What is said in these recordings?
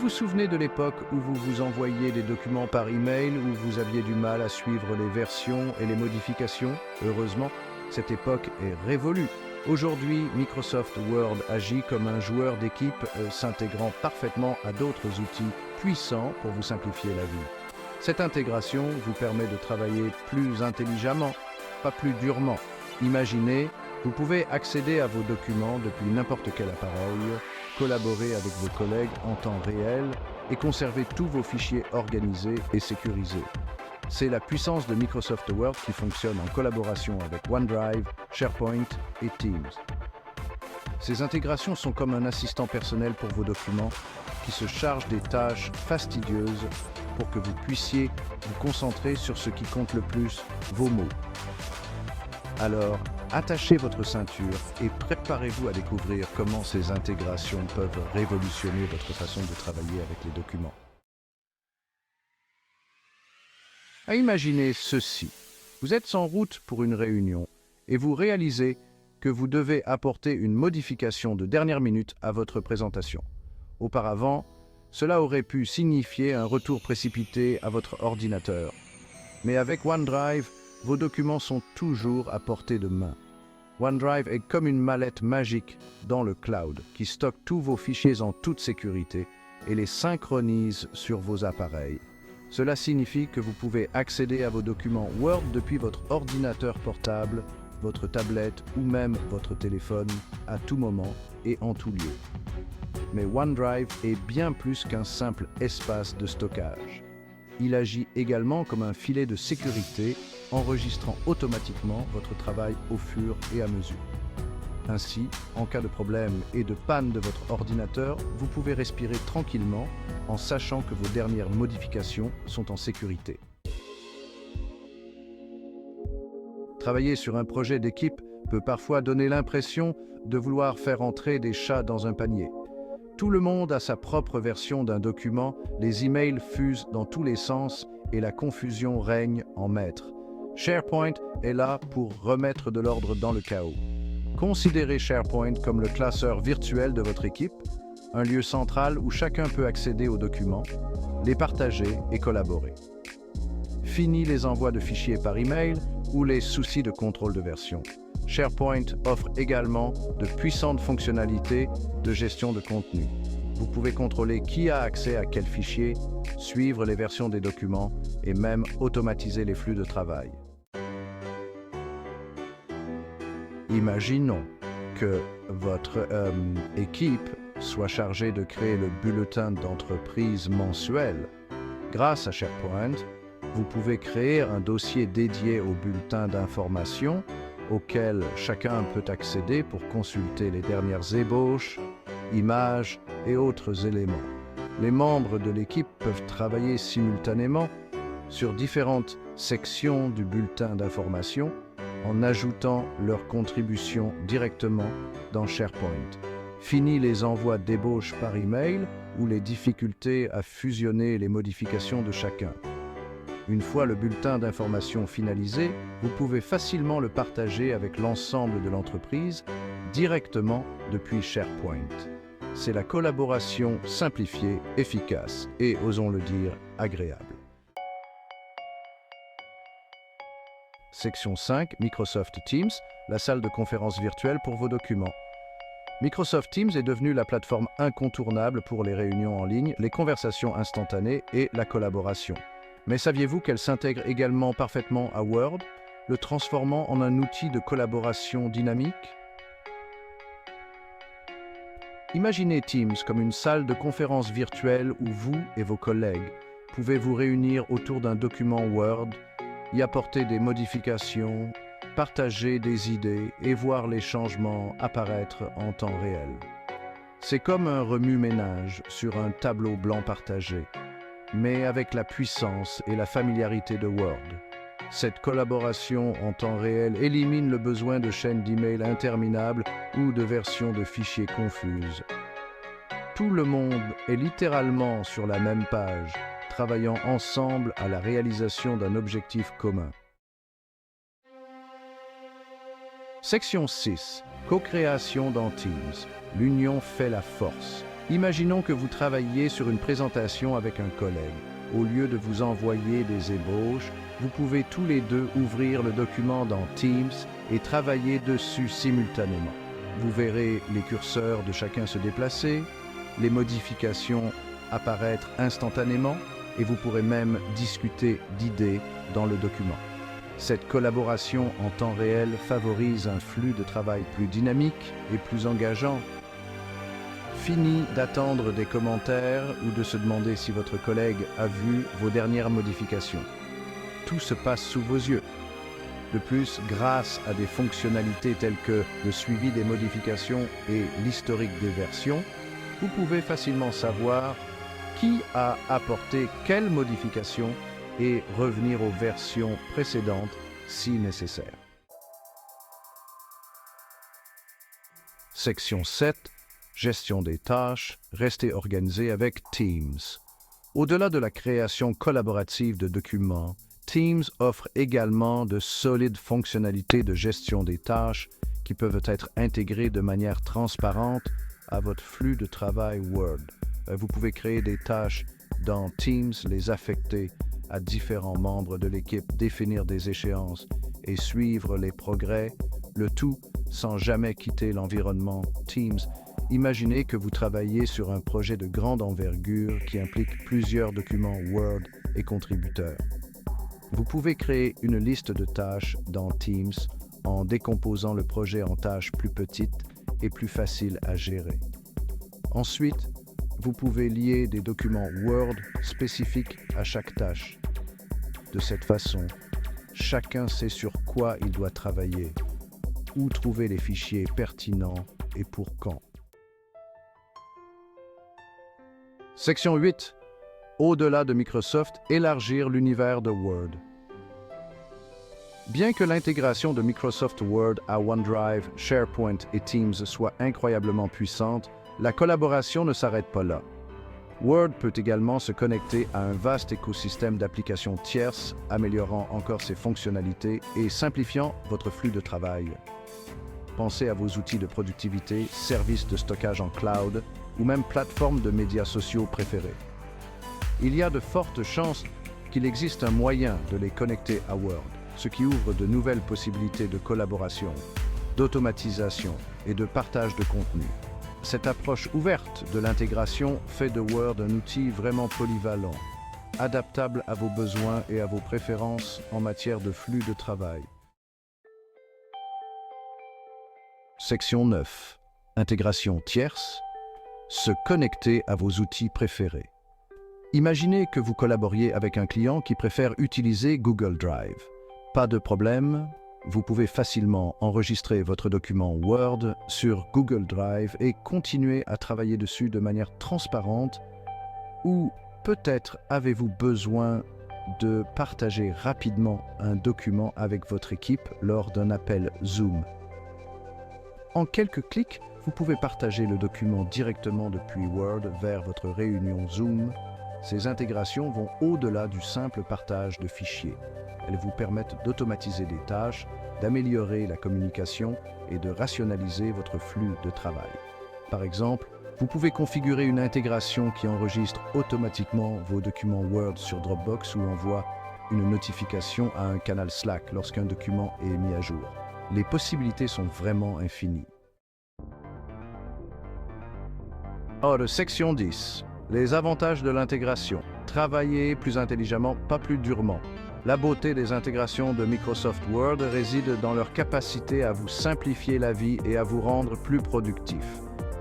Vous vous souvenez de l'époque où vous vous envoyiez des documents par email, où vous aviez du mal à suivre les versions et les modifications? Heureusement, cette époque est révolue. Aujourd'hui, Microsoft Word agit comme un joueur d'équipe s'intégrant parfaitement à d'autres outils puissants pour vous simplifier la vie. Cette intégration vous permet de travailler plus intelligemment, pas plus durement. Imaginez, vous pouvez accéder à vos documents depuis n'importe quel appareil, collaborer avec vos collègues en temps réel et conserver tous vos fichiers organisés et sécurisés. C'est la puissance de Microsoft Word qui fonctionne en collaboration avec OneDrive, SharePoint et Teams. Ces intégrations sont comme un assistant personnel pour vos documents qui se charge des tâches fastidieuses pour que vous puissiez vous concentrer sur ce qui compte le plus, vos mots. Alors, attachez votre ceinture et préparez-vous à découvrir comment ces intégrations peuvent révolutionner votre façon de travailler avec les documents. Imaginez ceci. Vous êtes en route pour une réunion et vous réalisez que vous devez apporter une modification de dernière minute à votre présentation. Auparavant, cela aurait pu signifier un retour précipité à votre ordinateur. Mais avec OneDrive, vos documents sont toujours à portée de main. OneDrive est comme une mallette magique dans le cloud qui stocke tous vos fichiers en toute sécurité et les synchronise sur vos appareils. Cela signifie que vous pouvez accéder à vos documents Word depuis votre ordinateur portable, votre tablette ou même votre téléphone à tout moment et en tout lieu. Mais OneDrive est bien plus qu'un simple espace de stockage. Il agit également comme un filet de sécurité, enregistrant automatiquement votre travail au fur et à mesure. Ainsi, en cas de problème et de panne de votre ordinateur, vous pouvez respirer tranquillement en sachant que vos dernières modifications sont en sécurité. Travailler sur un projet d'équipe peut parfois donner l'impression de vouloir faire entrer des chats dans un panier. Tout le monde a sa propre version d'un document, les emails fusent dans tous les sens et la confusion règne en maître. SharePoint est là pour remettre de l'ordre dans le chaos. Considérez SharePoint comme le classeur virtuel de votre équipe, un lieu central où chacun peut accéder aux documents, les partager et collaborer. Fini les envois de fichiers par email ou les soucis de contrôle de version. SharePoint offre également de puissantes fonctionnalités de gestion de contenu. Vous pouvez contrôler qui a accès à quel fichier, suivre les versions des documents et même automatiser les flux de travail. Imaginons que votre équipe soit chargée de créer le bulletin d'entreprise mensuel. Grâce à SharePoint, vous pouvez créer un dossier dédié au bulletin d'information auquel chacun peut accéder pour consulter les dernières ébauches, images et autres éléments. Les membres de l'équipe peuvent travailler simultanément sur différentes sections du bulletin d'information en ajoutant leurs contributions directement dans SharePoint. Fini les envois d'ébauches par email ou les difficultés à fusionner les modifications de chacun. Une fois le bulletin d'information finalisé, vous pouvez facilement le partager avec l'ensemble de l'entreprise directement depuis SharePoint. C'est la collaboration simplifiée, efficace et, osons le dire, agréable. Section 5, Microsoft Teams, la salle de conférence virtuelle pour vos documents. Microsoft Teams est devenu la plateforme incontournable pour les réunions en ligne, les conversations instantanées et la collaboration. Mais saviez-vous qu'elle s'intègre également parfaitement à Word, le transformant en un outil de collaboration dynamique? Imaginez Teams comme une salle de conférence virtuelle où vous et vos collègues pouvez vous réunir autour d'un document Word, y apporter des modifications, partager des idées et voir les changements apparaître en temps réel. C'est comme un remue-ménage sur un tableau blanc partagé, mais avec la puissance et la familiarité de Word. Cette collaboration en temps réel élimine le besoin de chaînes d'emails interminables ou de versions de fichiers confuses. Tout le monde est littéralement sur la même page, travaillant ensemble à la réalisation d'un objectif commun. Section 6. Co-création dans Teams. L'union fait la force. Imaginons que vous travailliez sur une présentation avec un collègue. Au lieu de vous envoyer des ébauches, vous pouvez tous les deux ouvrir le document dans Teams et travailler dessus simultanément. Vous verrez les curseurs de chacun se déplacer, les modifications apparaître instantanément et vous pourrez même discuter d'idées dans le document. Cette collaboration en temps réel favorise un flux de travail plus dynamique et plus engageant. Fini d'attendre des commentaires ou de se demander si votre collègue a vu vos dernières modifications. Tout se passe sous vos yeux. De plus, grâce à des fonctionnalités telles que le suivi des modifications et l'historique des versions, vous pouvez facilement savoir qui a apporté quelle modification et revenir aux versions précédentes si nécessaire. Section 7. Gestion des tâches, restez organisé avec Teams. Au-delà de la création collaborative de documents, Teams offre également de solides fonctionnalités de gestion des tâches qui peuvent être intégrées de manière transparente à votre flux de travail Word. Vous pouvez créer des tâches dans Teams, les affecter à différents membres de l'équipe, définir des échéances et suivre les progrès, le tout sans jamais quitter l'environnement Teams. Imaginez que vous travaillez sur un projet de grande envergure qui implique plusieurs documents Word et contributeurs. Vous pouvez créer une liste de tâches dans Teams en décomposant le projet en tâches plus petites et plus faciles à gérer. Ensuite, vous pouvez lier des documents Word spécifiques à chaque tâche. De cette façon, chacun sait sur quoi il doit travailler, où trouver les fichiers pertinents et pour quand. Section 8. Au-delà de Microsoft, élargir l'univers de Word. Bien que l'intégration de Microsoft Word à OneDrive, SharePoint et Teams soit incroyablement puissante, la collaboration ne s'arrête pas là. Word peut également se connecter à un vaste écosystème d'applications tierces, améliorant encore ses fonctionnalités et simplifiant votre flux de travail. Pensez à vos outils de productivité, services de stockage en cloud ou même plateformes de médias sociaux préférés. Il y a de fortes chances qu'il existe un moyen de les connecter à Word, ce qui ouvre de nouvelles possibilités de collaboration, d'automatisation et de partage de contenu. Cette approche ouverte de l'intégration fait de Word un outil vraiment polyvalent, adaptable à vos besoins et à vos préférences en matière de flux de travail. Section 9. Intégration tierce. Se connecter à vos outils préférés. Imaginez que vous collaboriez avec un client qui préfère utiliser Google Drive. Pas de problème, vous pouvez facilement enregistrer votre document Word sur Google Drive et continuer à travailler dessus de manière transparente, ou peut-être avez-vous besoin de partager rapidement un document avec votre équipe lors d'un appel Zoom. En quelques clics, vous pouvez partager le document directement depuis Word vers votre réunion Zoom. Ces intégrations vont au-delà du simple partage de fichiers. Elles vous permettent d'automatiser des tâches, d'améliorer la communication et de rationaliser votre flux de travail. Par exemple, vous pouvez configurer une intégration qui enregistre automatiquement vos documents Word sur Dropbox ou envoie une notification à un canal Slack lorsqu'un document est mis à jour. Les possibilités sont vraiment infinies. Section 10. Les avantages de l'intégration. Travailler plus intelligemment, pas plus durement. La beauté des intégrations de Microsoft Word réside dans leur capacité à vous simplifier la vie et à vous rendre plus productif.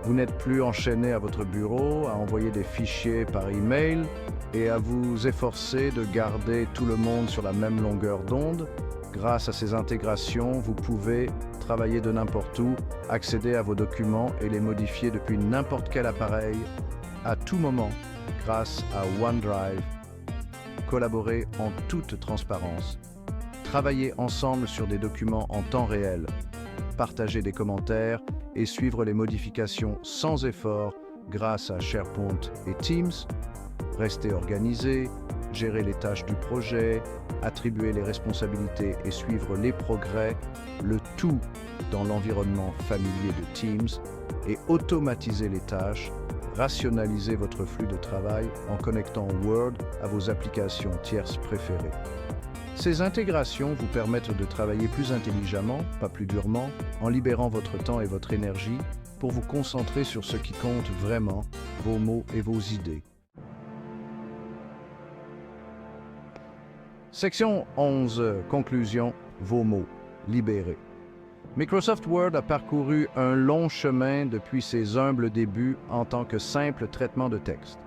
Vous n'êtes plus enchaîné à votre bureau, à envoyer des fichiers par email et à vous efforcer de garder tout le monde sur la même longueur d'onde. Grâce à ces intégrations, vous pouvez travailler de n'importe où, accéder à vos documents et les modifier depuis n'importe quel appareil, à tout moment, grâce à OneDrive. Collaborer en toute transparence. Travailler ensemble sur des documents en temps réel. Partager des commentaires et suivre les modifications sans effort grâce à SharePoint et Teams. Rester organisé, gérer les tâches du projet, attribuer les responsabilités et suivre les progrès, le tout dans l'environnement familier de Teams, et automatiser les tâches, rationaliser votre flux de travail en connectant Word à vos applications tierces préférées. Ces intégrations vous permettent de travailler plus intelligemment, pas plus durement, en libérant votre temps et votre énergie pour vous concentrer sur ce qui compte vraiment, vos mots et vos idées. Section 11. Conclusion. Vos mots. Libérés. Microsoft Word a parcouru un long chemin depuis ses humbles débuts en tant que simple traitement de texte.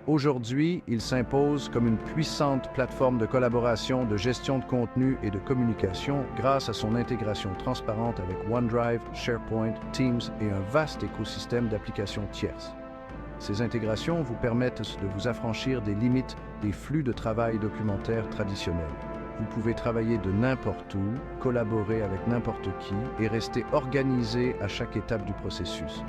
Aujourd'hui, il s'impose comme une puissante plateforme de collaboration, de gestion de contenu et de communication grâce à son intégration transparente avec OneDrive, SharePoint, Teams et un vaste écosystème d'applications tierces. Ces intégrations vous permettent de vous affranchir des limites des flux de travail documentaire traditionnels. Vous pouvez travailler de n'importe où, collaborer avec n'importe qui et rester organisé à chaque étape du processus.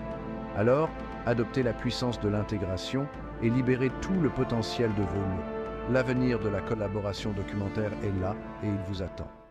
Alors, adoptez la puissance de l'intégration et libérez tout le potentiel de vos mots. L'avenir de la collaboration documentaire est là et il vous attend.